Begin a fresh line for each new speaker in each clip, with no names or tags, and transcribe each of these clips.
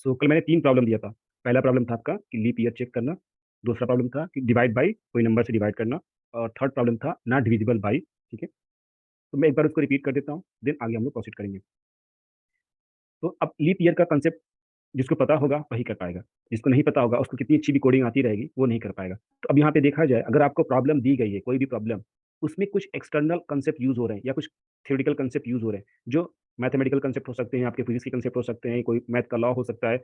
सो कल मैंने 3 प्रॉब्लम दिया था। पहला प्रॉब्लम था आपका कि लीप ईयर चेक करना, दूसरा प्रॉब्लम था कि डिवाइड बाय कोई नंबर से डिवाइड करना, और थर्ड प्रॉब्लम था नॉट डिविजिबल बाय। ठीक है? तो मैं एक बार उसको रिपीट कर देता हूँ, देन आगे हम लोग प्रोसीड करेंगे। तो अब लीप ईयर का कंसेप्ट जिसको पता होगा वही कर पाएगा, जिसको नहीं पता होगा उसको कितनी अच्छी भी कोडिंग आती रहेगी वो नहीं कर पाएगा। तो अब यहाँ पे देखा जाए, अगर आपको प्रॉब्लम दी गई है, कोई भी प्रॉब्लम, उसमें कुछ एक्सटर्नल कंसेप्ट यूज हो रहे हैं या कुछ थ्योरेटिकल कंसेप्ट यूज हो रहे हैं, जो मैथमेटिकल कंसेप्ट हो सकते हैं, आपके फिजिक्स के कंसेप्ट हो सकते हैं, कोई मैथ का लॉ हो सकता है।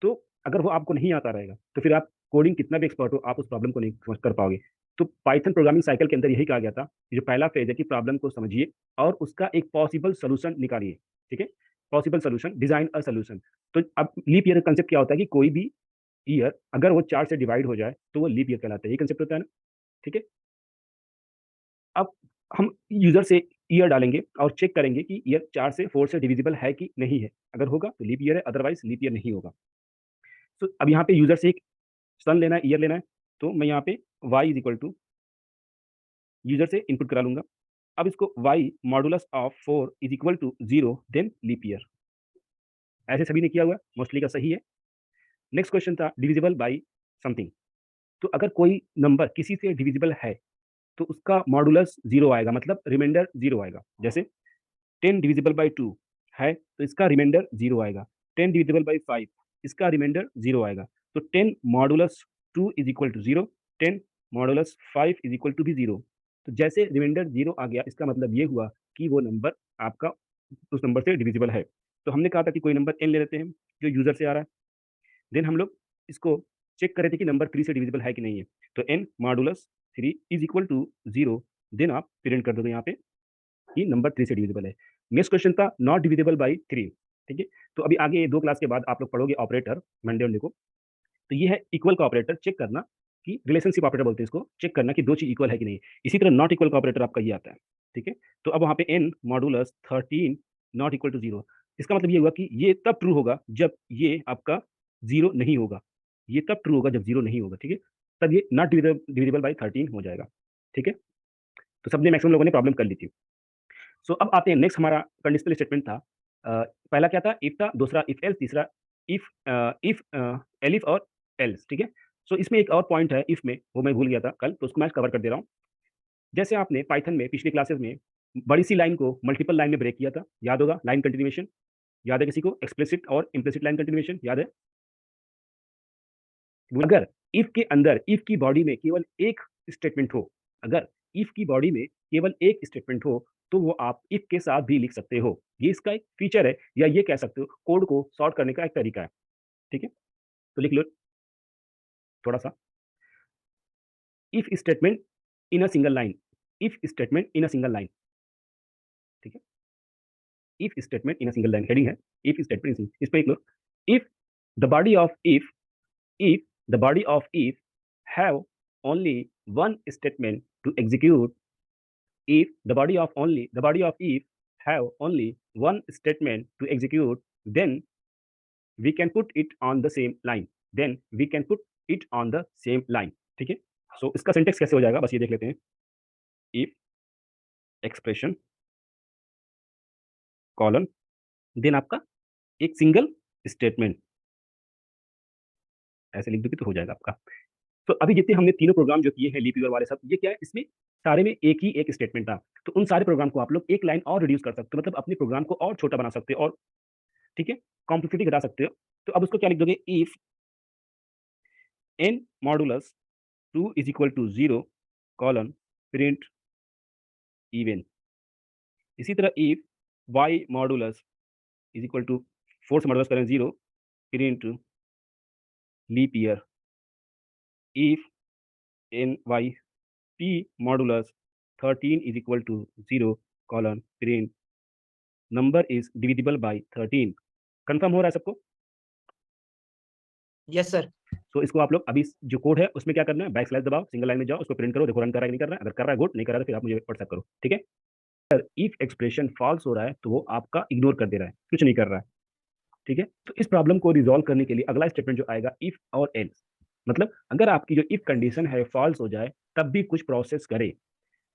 तो अगर वो आपको नहीं आता रहेगा तो फिर आप कोडिंग कितना भी एक्सपर्ट हो, आप उस प्रॉब्लम को नहीं समझ कर पाओगे। तो पाइथन प्रोग्रामिंग साइकिल के अंदर यही कहा गया था कि जो पहला फेज है कि प्रॉब्लम को समझिए और उसका एक पॉसिबल सोल्यूशन निकालिए। ठीक है? Possible solution, design a solution. तो अब लीप ईयर का कंसेप्ट क्या होता है कि कोई भी ईयर अगर वो 4 से डिवाइड हो जाए तो वो लीप ईयर कहलाता है। ये कंसेप्ट होता है ना? ठीक है? अब हम यूजर से ईयर डालेंगे और चेक करेंगे कि ईयर 4 से 4 से डिविजिबल है कि नहीं है। अगर होगा तो लीप ईयर है, अदरवाइज लीप ईयर नहीं होगा। तो अब यहाँ पे यूजर से एक सन लेना है, ईयर लेना है, तो मैं यहाँ पे y is equal to user से इनपुट करा लूंगा। अब इसको y modulus of 4 is equal to 0 then leap year. ऐसे सभी ने किया हुआ, मोस्टली का सही है। नेक्स्ट क्वेश्चन था डिविजिबल बाई समथिंग। तो अगर कोई नंबर किसी से डिविजिबल है तो उसका मॉडुलस 0 आएगा, मतलब रिमाइंडर 0 आएगा। जैसे 10 डिविजिबल बाई 2 है तो इसका रिमाइंडर 0 आएगा। 10 डिविजिबल बाई 5 इसका रिमाइंडर 0 आएगा। तो 10 modulus 2 is equal to 0, 10 modulus 5 is equal to भी 0। तो जैसे रिमाइंडर 0 आ गया, इसका मतलब ये हुआ कि वो नंबर आपका उस नंबर से डिविजिबल है। तो हमने कहा था कि कोई नंबर n ले लेते हैं जो यूजर से आ रहा है। देन हम लोग इसको चेक कर रहे थे कि नंबर 3 से डिविजिबल है कि नहीं है। तो n modulus 3 is equal to 0, then आप प्रिंट कर दोगे यहाँ पे कि नंबर 3 से डिविजिबल है। नेक्स्ट क्वेश्चन था नॉट डिविजिबल बाई 3। ठीक है? तो अभी आगे 2 क्लास के बाद आप लोग पढ़ोगे ऑपरेटर, मंडे वनडे को। तो ये है इक्वल का ऑपरेटर, चेक करना कि रिलेशनशिप ऑपरेटर बोलते हैं इसको, चेक करना कि दो चीज इक्वल है कि नहीं। इसी तरह नॉट इक्वल का ऑपरेटर आपका ये आता है। ठीक है? तो अब वहाँ पे n modulus 13 not equal to 0। इसका मतलब ये हुआ कि ये तब ट्रू होगा जब ये आपका 0 नहीं होगा। ये तब ट्रू होगा जब 0 नहीं होगा। ठीक है? तब ये नॉट डिविजिबल बाई 13 हो जाएगा। ठीक है? तो सबने मैक्सिमम लोगों ने प्रॉब्लम कर ली थी। सो अब आते हैं, नेक्स्ट हमारा कंडीशनल स्टेटमेंट था। पहला क्या था? इफ था, दूसरा इफ एल्स, तीसरा इफ एलिफ और एल्स। ठीक है? सो इसमें एक और पॉइंट है इफ में, वो मैं भूल गया था कल, तो उसको मैं कवर कर दे रहा हूँ। जैसे आपने पाइथन में पिछली क्लासेस में बड़ी सी लाइन को मल्टीपल लाइन में ब्रेक किया था, याद होगा, लाइन कंटिन्यूएशन। याद है किसी को? एक्सप्लिसिट और इम्प्लिसिट लाइन कंटिन्यूएशन याद है? अगर इफ के अंदर, इफ की बॉडी में केवल एक स्टेटमेंट हो, अगर इफ की बॉडी में केवल एक स्टेटमेंट हो, तो वो आप इफ के साथ भी लिख सकते हो। ये इसका एक फीचर है, या ये कह सकते हो कोड को सॉर्ट करने का एक तरीका है। ठीक है? तो लिख लो थोड़ा सा, if statement in a single line. If statement in a single line. ठीक है? If statement in a single line heading है, इफ स्टेटमेंट, इस पे लिख लो, if the body of if the body of if have only one statement to execute, if the body of if have only one statement to execute, then we can put it on the same line, then we can put it on the same line। ठीक है? सो इसका syntax कैसे हो जाएगा, बस ये देख लेते हैं। if एक्सप्रेशन कॉलन, देन आपका एक सिंगल स्टेटमेंट, ऐसे लिख दोगे तो हो जाएगा आपका। तो अभी जितने हमने तीनों प्रोग्राम जो किए हैं लीप ईयर वाले सब, ये क्या है, इसमें सारे में एक ही एक स्टेटमेंट था। तो उन सारे प्रोग्राम को आप लोग एक लाइन और रिड्यूस कर सकते हो, मतलब अपने प्रोग्राम को और छोटा बना सकते हो, और ठीक है, कॉम्प्लेक्सिटी घटा सकते हो। तो अब उसको क्या लिख दोगे, if n modulus 2 is equal to 0 colon print even. इसी तरह if y modulus is equal to 4 से मॉडुलस करें 0, print leap year. If n y p modulus 13 is equal to 0 colon print number is divisible by 13। Confirm हो रहा है सबको?
Yes sir.
तो इसको आप लोग अभी जो कोड है उसमें क्या करना है, बैक स्लैश दबाओ, सिंगल लाइन में जाओ, उसको प्रिंट करो, देखो रन कर रहा है कि नहीं कर रहा है। अगर कर रहा है गुड, नहीं कर रहा है तो फिर आप मुझे व्हाट्सएप करो। ठीक है? अगर इफ एक्सप्रेशन फॉल्स हो रहा है तो वो आपका इग्नोर कर दे रहा है, कुछ नहीं कर रहा है। ठीक है? तो इस प्रॉब्लम को रिजॉल्व करने के लिए अगला स्टेटमेंट जो आएगा, इफ और एल्स। मतलब अगर आपकी जो इफ कंडीशन है फॉल्स हो जाए तब भी कुछ प्रोसेस करे।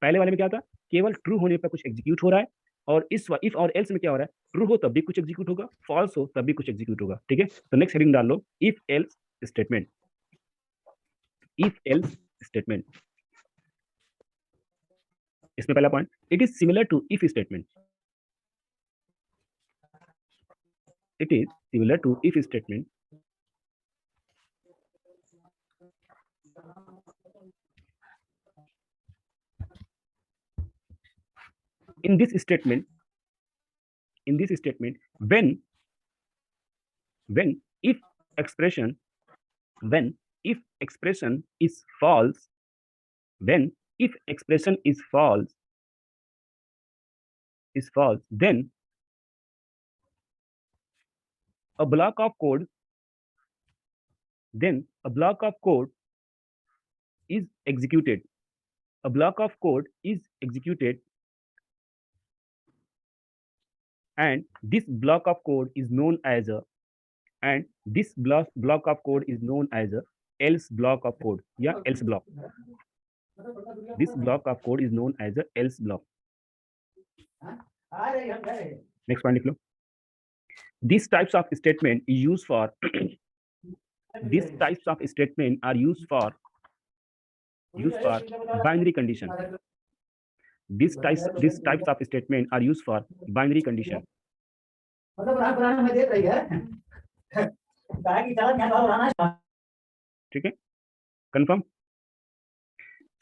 पहले वाले में क्या था, केवल ट्रू होने पर कुछ एग्जीक्यूट हो रहा है, और इफ और एल्स में क्या हो रहा है, ट्रू हो तब भी कुछ एग्जीक्यूट होगा, फॉल्स हो तब भी कुछ एग्जीक्यूट होगा। ठीक है, तो नेक्स्ट हेडिंग डाल लो, if else statement. If else statement, इसमें पहला point, it is similar to if statement. It is similar to if statement in this statement, when if expression when if expression is false, when if expression is false, then a block of code is executed. A block of code is executed, and this block of code is known as a else block of code या else block. This block of code is known as a else block. Next point लिख लो. These types of statement is used for these types of statement are used for binary condition. These types of statement are used for binary condition. ठीक है, confirm.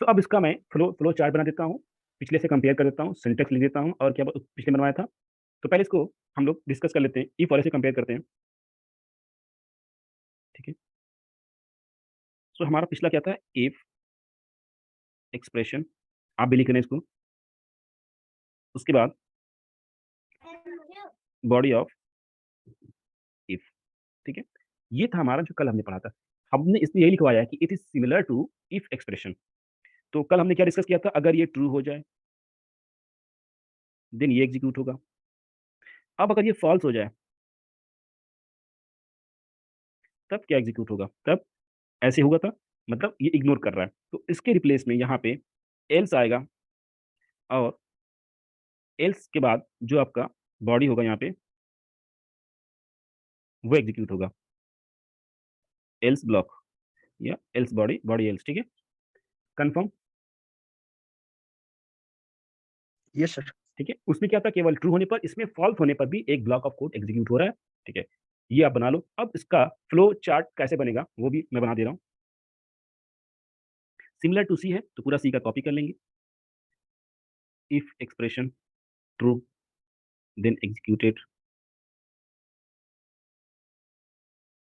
तो अब इसका मैं flow chart बना देता हूँ, पिछले से कंपेयर कर देता हूँ, सिंटेक्स लिख देता हूँ और क्या पिछले बनवाया था. तो पहले इसको हम लोग डिस्कस कर लेते हैं, इफ वाले से कंपेयर करते हैं. ठीक है, तो हमारा पिछला क्या था, इफ एक्सप्रेशन, आप भी लिख रहे हैं इसको. उसके बाद बॉडी ऑफ इफ. ठीक है, ये था हमारा जो कल हमने पढ़ा था. हमने इसमें यही लिखवाया है कि it is similar to if expression. तो कल हमने क्या डिस्कस किया था, अगर ये ट्रू हो जाए देन ये एग्जीक्यूट होगा. अब अगर ये फॉल्स हो जाए तब क्या एग्जीक्यूट होगा, तब ऐसे होगा था, मतलब ये इग्नोर कर रहा है. तो इसके रिप्लेस में यहाँ पे एल्स आएगा, और एल्स के बाद जो आपका बॉडी होगा यहाँ पे वो एग्जीक्यूट होगा, एल्स ब्लॉक या एल्स बॉडी एल्स. ठीक है, कंफर्म.
Yes sir.
ठीक है, उसमें क्या था, केवल ट्रू होने पर, इसमें फॉल्स होने पर भी एक ब्लॉक ऑफ कोड एग्जीक्यूट हो रहा है. ठीक है, ये आप बना लो. अब इसका फ्लो चार्ट कैसे बनेगा वो भी मैं बना दे रहा हूँ. सिमिलर टू सी है तो पूरा सी का कॉपी कर लेंगे. If expression true then executed.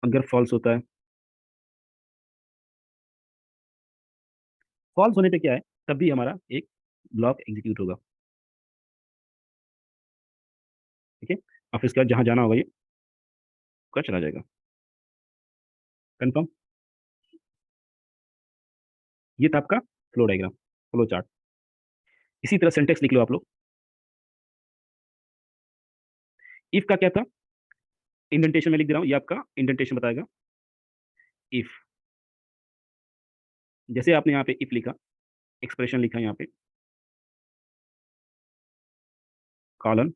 अगर फॉल्स होता है, फॉल्स होने पे क्या है, तब भी हमारा एक ब्लॉक एग्जीक्यूट होगा. ठीक है, अब इसका जहां जाना होगा ये का चला जाएगा. कंफर्म. ये था आपका फ्लो डायग्राम, फ्लो चार्ट. इसी तरह सिंटेक्स लिख लो आप लोग. इफ का क्या था, इंडेंटेशन में लिख दे रहा हूं, ये आपका इंडेंटेशन बताएगा. इफ, जैसे आपने यहाँ पे इफ लिखा, एक्सप्रेशन लिखा यहाँ पे, कॉलन,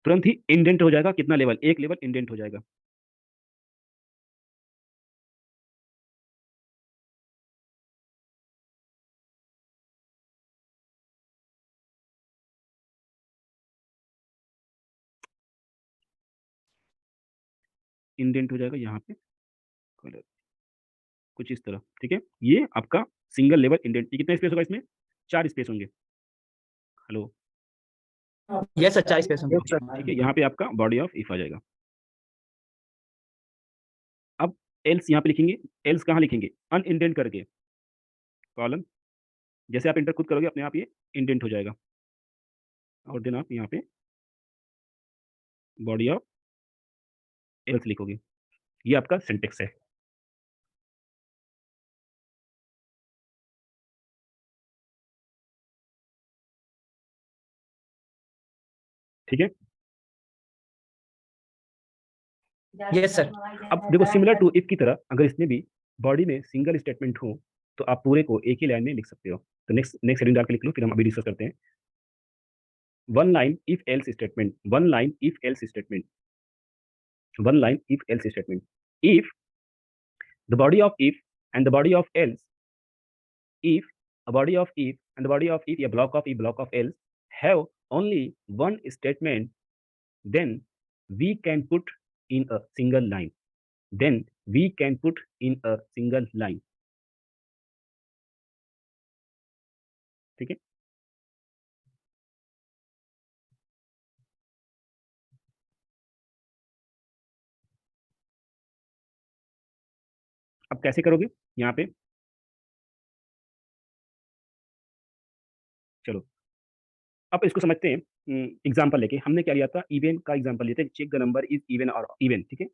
तुरंत ही इंडेंट हो जाएगा. कितना लेवल, एक लेवल इंडेंट हो जाएगा. इंडेंट हो जाएगा यहाँ पे, कुछ इस तरह. ठीक है, ये आपका सिंगल लेवल इंडेंट. कितना स्पेस होगा इसमें, 4 स्पेस होंगे. Hello,
yes sir, 40 page.
ठीक है, यहाँ पे आपका बॉडी ऑफ इफ आ जाएगा. अब एल्स यहाँ पे लिखेंगे. एल्स कहाँ लिखेंगे, अनइंडेंट करके, कॉलन. जैसे आप इंटर खुद करोगे अपने आप ये इंडेंट हो जाएगा, और देन आप यहाँ पे बॉडी ऑफ एल्स लिखोगे. ये आपका सिंटेक्स है. ठीक है,
यस सर.
अब देखो, सिमिलर टू इफ की तरह अगर इसमें भी बॉडी में सिंगल स्टेटमेंट हो तो आप पूरे को एक ही लाइन में लिख सकते हो. तो नेक्स्ट हेडिंग डाल के लिख लो, फिर हम अभी डिस्कस करते हैं. one line if else statement, one line if else statement, one line if else statement. If the body of if and the body of else, if a body of if and the body of if, a block of if, block of else have only one statement, then we can put in a single line. Then we can put in a single line. ठीक है? अब कैसे करोगे यहाँ पे? चलो अब इसको समझते हैं। एग्जाम्पल लेके हमने क्या लिया था, इवन का एग्जाम्पल लेते हैं, check the number is even और इवन। ठीक है,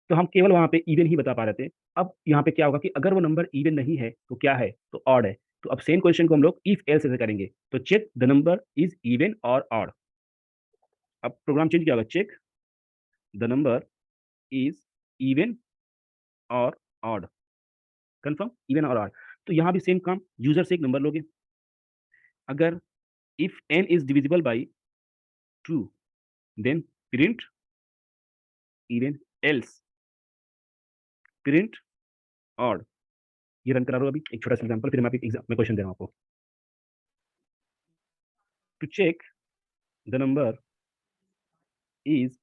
तो हम केवल वहां पे इवन ही बता पा रहे थे। अब यहाँ पे क्या होगा कि अगर वो नंबर इवन नहीं है तो क्या है, तो ऑड है। तो अब सेम क्वेश्चन को हम लोग इफ एल्स से करेंगे। तो check the number is even और ऑड। अब प्रोग्राम चेंज किया होगा, check the number is even और ऑड। कंफर्म, इवन और ऑड। तो यहाँ भी सेम काम, यूजर से एक नंबर लोगे। अगर if n is divisible by 2 then print even, else print odd. ये रन करा लो अभी एक छोटा सा एग्जांपल, फिर मैं एग्जाम में क्वेश्चन दे रहा हूं आपको। To check the number is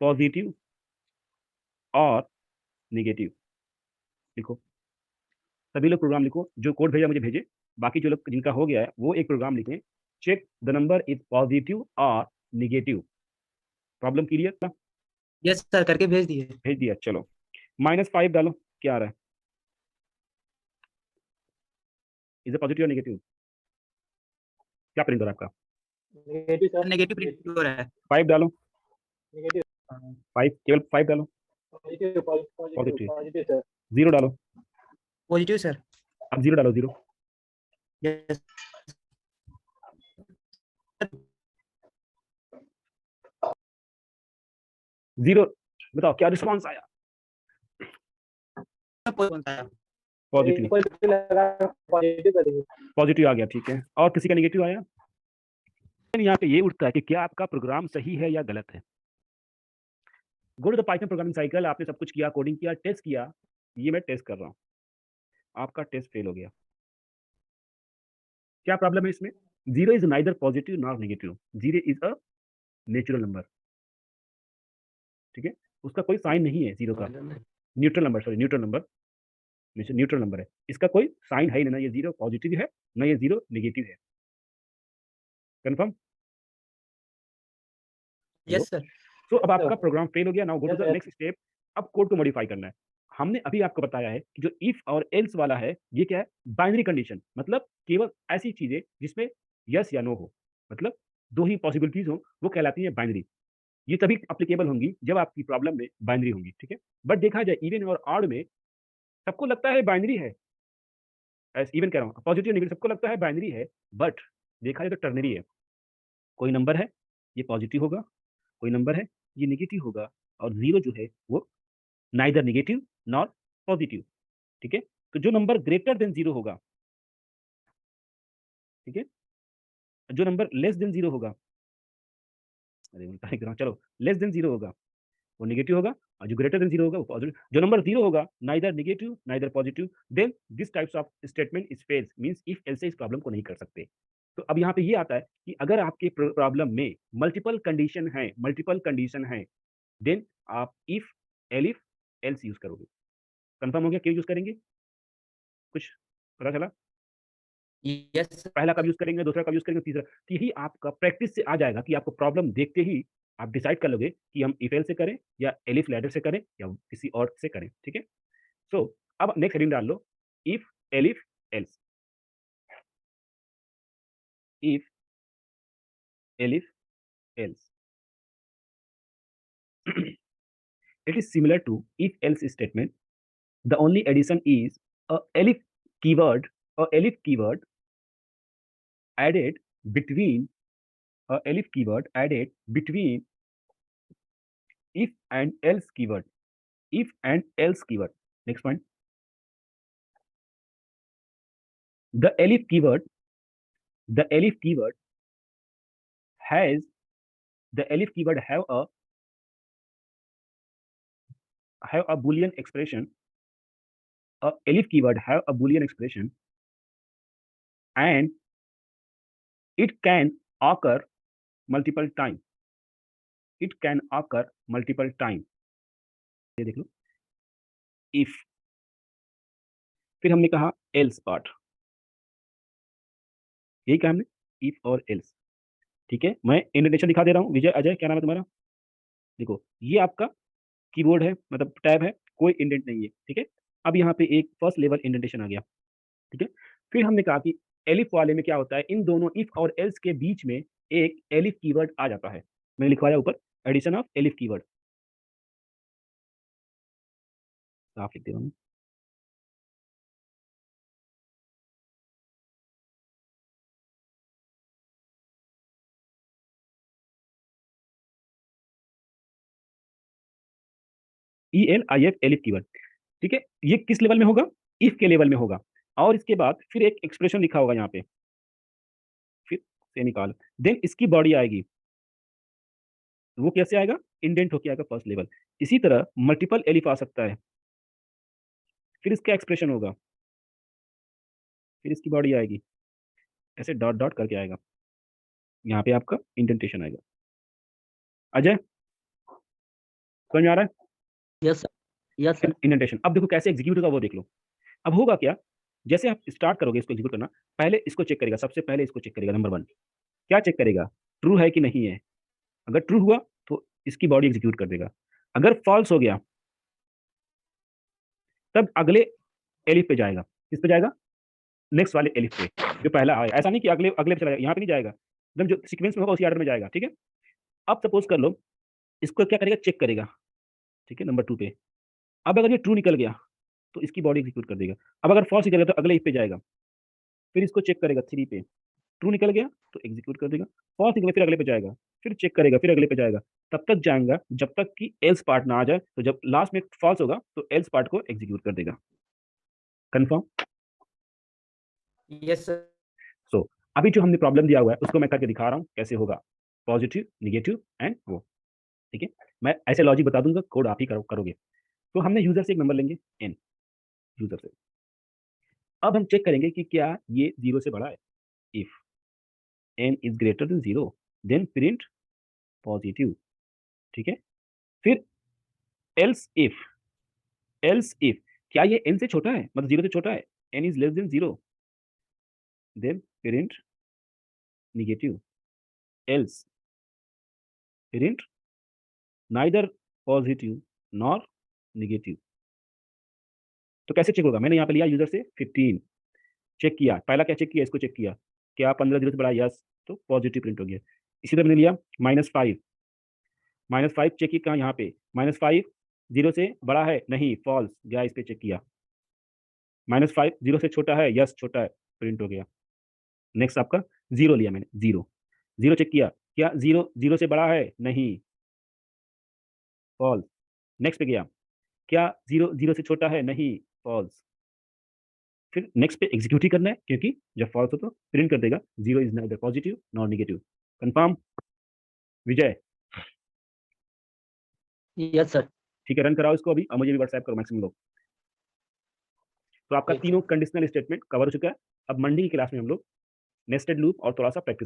positive और नेगेटिव। लिखो, सभी लोग प्रोग्राम लिखो, जो कोड भेजा मुझे भेजे। बाकी जो लोग जिनका हो गया है वो एक प्रोग्राम लिखें, check the number is positive और negative. Problem clear?
Yes sir, करके भेज दिए।
भेज दिया। चलो -5 डालो, क्या आ रहा है? इज पॉजिटिव और नेगेटिव? क्या प्रिंट हो रहा है आपका?
नेगेटिव सर, नेगेटिव प्रिंट हो रहा है।
5 डालो,
नेगेटिव
5, केवल 5 डालो।
Positive
positive.
पॉजिटिव सर,
0 डालो,
पॉजिटिव सर।
अब 0 डालो, 0।
यस
0 बताओ क्या रिस्पॉन्स आया? पॉजिटिव, पॉजिटिव आ गया। ठीक है, और किसी का नेगेटिव आया? यहाँ पे ये उठता है कि क्या आपका प्रोग्राम सही है या गलत है। Go to the Python programming cycle. आपने सब कुछ किया, कोडिंग किया, टेस्ट किया। ये मैं टेस्ट कर रहा हूँ, आपका टेस्ट फेल हो गया। क्या प्रॉब्लम है इसमें? 0 is neither positive nor negative. 0 is a natural number. ठीक है, उसका कोई साइन नहीं है 0 का। Neutral number, sorry neutral number, neutral number है। इसका कोई साइन है ही नहीं, ना ये 0 पॉजिटिव है ना ये 0 नेगेटिव है। कंफर्म?
Yes sir.
तो अब आपका प्रोग्राम फेल हो गया। Now go to the next step. अब कोड को मॉडिफाई करना है। हमने अभी आपको बताया है कि जो इफ और एल्स वाला है ये क्या है, बाइनरी कंडीशन। मतलब केवल ऐसी चीजें जिसमें यस या नो हो, मतलब दो ही पॉसिबिलिटीज हो, वो कहलाती है बाइनरी। ये तभी अप्लीकेबल होंगी जब आपकी प्रॉब्लम में बाइनरी होंगी। ठीक है, बट देखा जाए इवन और ऑड में सबको लगता है बाइनरी है। इवन कह रहा हूँ, पॉजिटिव नेगेटिव सबको लगता है बाइनरी है, बट देखा जाए तो टर्नरी है। कोई नंबर है ये पॉजिटिव होगा, कोई नंबर है ये नेगेटिव होगा, और 0 जो है वो नाइदर नेगेटिव नॉर पॉजिटिव। ठीक है, तो जो नंबर ग्रेटर देन 0 होगा, ठीक है, जो नंबर लेस देन 0 होगा, अरे उल्टा ही कर रहा हूं, चलो लेस देन 0 होगा वो नेगेटिव होगा, और जो ग्रेटर देन 0 होगा वो पॉजिटिव। जो नंबर 0 होगा, neither negative neither positive, then this types of statement is fails, means if else इस प्रॉब्लम को नहीं कर सकते। तो अब यहाँ पे ये आता है कि अगर आपके प्रॉब्लम में मल्टीपल कंडीशन है, देन आप इफ एलिफ एल्स यूज करोगे। कंफर्म हो गया क्यों यूज करेंगे? कुछ पता चला?
Yes sir.
पहला कब यूज करेंगे, दूसरा कब यूज करेंगे, तीसरा। तो यही आपका प्रैक्टिस से आ जाएगा कि आपको प्रॉब्लम देखते ही आप डिसाइड कर लोगे कि हम इफ एल से करें या एलिफ लैडर से करें या किसी और से करें। ठीक है, सो अब नेक्स्ट हेडिंग डाल लो, if elif else. If elif else it is similar to if else statement. The only addition is a elif keyword, a elif keyword added between, a elif keyword added between if and else keyword, if and else keyword. Next point, the elif keyword, the elif keyword has the elif keyword have a boolean expression, a elif keyword have a boolean expression and it can occur multiple time, it can occur multiple time। ये देख लो, if, फिर हमने कहा else part, यही कहा हमने, if और else। ठीक है, मैं इंडेंटेशन दिखा दे रहा हूँ। विजय, अजय, क्या नाम है तुम्हारा? देखो, ये आपका कीबोर्ड है, मतलब टैब है, कोई इंडेंट नहीं है। ठीक है, अब यहाँ पे एक फर्स्ट लेवल इंडेंटेशन आ गया। ठीक है, फिर हमने कहा कि एलिफ वाले में क्या होता है, इन दोनों इफ और एल्स के बीच में एक एलिफ कीवर्ड आ जाता है। मैंने लिखवाया ऊपर, एडिशन ऑफ एलिफ कीवर्ड, साफ लिख दे रहा हूँ। ELIF elif keyword. ठीक है, ये किस लेवल में होगा? इफ के लेवल में होगा। और इसके बाद फिर एक एक्सप्रेशन लिखा होगा यहाँ पे, फिर सेमीकोलन, देन इसकी बॉडी आएगी। वो कैसे आएगा? इंडेंट होके आएगा फर्स्ट लेवल। इसी तरह मल्टीपल एलिफ आ सकता है, फिर इसका एक्सप्रेशन होगा, फिर इसकी बॉडी आएगी, ऐसे डॉट डॉट करके आएगा। यहाँ पे आपका इंडेंटेशन आएगा। अजय, समझ में आ रहा है?
Yes sir, yes sir.
Indentation. अब देखो कैसे एग्जीक्यूट होगा वो देख लो। अब होगा क्या, जैसे आप स्टार्ट करोगे इसको एग्जीक्यूट करना, पहले इसको चेक करेगा, सबसे पहले इसको चेक करेगा। नंबर 1 क्या चेक करेगा? ट्रू है कि नहीं है। अगर ट्रू हुआ तो इसकी बॉडी एग्जीक्यूट कर देगा। अगर फॉल्स हो गया तब अगले एलिफ पे जाएगा। किस पे जाएगा? नेक्स्ट वाले एलिफ पे, जो पहला आया। ऐसा नहीं कि अगले अगले पे चला जाएगा, यहाँ पे नहीं जाएगा, एकदम जो सीक्वेंस में होगा उसी ऑर्डर में जाएगा। ठीक है, अब सपोज कर लो इसको क्या करेगा, चेक करेगा। ठीक है, नंबर 2 पे। अब अगर ये ट्रू निकल गया तो इसकी बॉडी एग्जीक्यूट कर देगा। अब अगर फॉल्स निकल गया तो अगले इफ पे जाएगा, फिर इसको चेक करेगा 3 पे। ट्रू निकल गया तो एग्जीक्यूट कर देगा, फॉल्स निकल गया फिर अगले पे जाएगा, फिर चेक करेगा, फिर अगले पे जाएगा। तब तक जाएगा जब तक कि एल्स पार्ट ना आ जाए। तो जब लास्ट में फॉल्स होगा तो एल्स पार्ट को एग्जीक्यूट कर देगा। कंफर्म?
Yes sir.
सो अभी जो हमने प्रॉब्लम दिया हुआ है उसको मैं करके दिखा रहा हूँ कैसे होगा, पॉजिटिव, निगेटिव एंड वो। ठीक है, मैं ऐसे लॉजिक बता दूंगा, कोड आप ही करोगे। तो हमने यूजर से एक नंबर लेंगे n, यूजर से। अब हम चेक करेंगे कि क्या ये 0 से बड़ा है। If n is greater than 0 then print positive. ठीक है, फिर एल्स इफ, एल्स इफ क्या ये n से छोटा है, मतलब 0 से छोटा है, n is less than 0 then print negative. Else print neither positive nor negative. तो कैसे चेक होगा? मैंने यहाँ पे लिया यूजर से 15, चेक किया। पहला क्या चेक किया, इसको चेक किया, क्या 15 0 से बड़ा? यस, तो पॉजिटिव प्रिंट हो गया। इसी तरह मैंने लिया -5, -5 चेक किया कहाँ, यहाँ पे। -5 0 से बड़ा है, नहीं, फॉल्स गया। इस पे चेक किया, -5 0 से छोटा है, यस छोटा है, प्रिंट हो गया। नेक्स्ट आपका 0 लिया मैंने, 0 0 चेक किया, क्या 0 0 से बड़ा है, नहीं, फॉल्स। नेक्स्ट पे गया, क्या 0 0 से छोटा है, नहीं, फॉल्स। फिर नेक्स्ट पे एग्जीक्यूट ही करना है, क्योंकि जब फॉल्स हो तो प्रिंट कर देगा 0 is neither positive nor negative. Confirm? Vijay,
yes sir.
ठीक है, रन कराओ इसको अभी और मुझे भी व्हाट्सएप करो मैक्सिमम लोग। तो आपका
ठीक
तीनों
सर।
कंडीशनल स्टेटमेंट कवर हो चुका है। अब मंडे की क्लास में हम लोग नेस्टेड लूप और थोड़ा सा प्रैक्टिस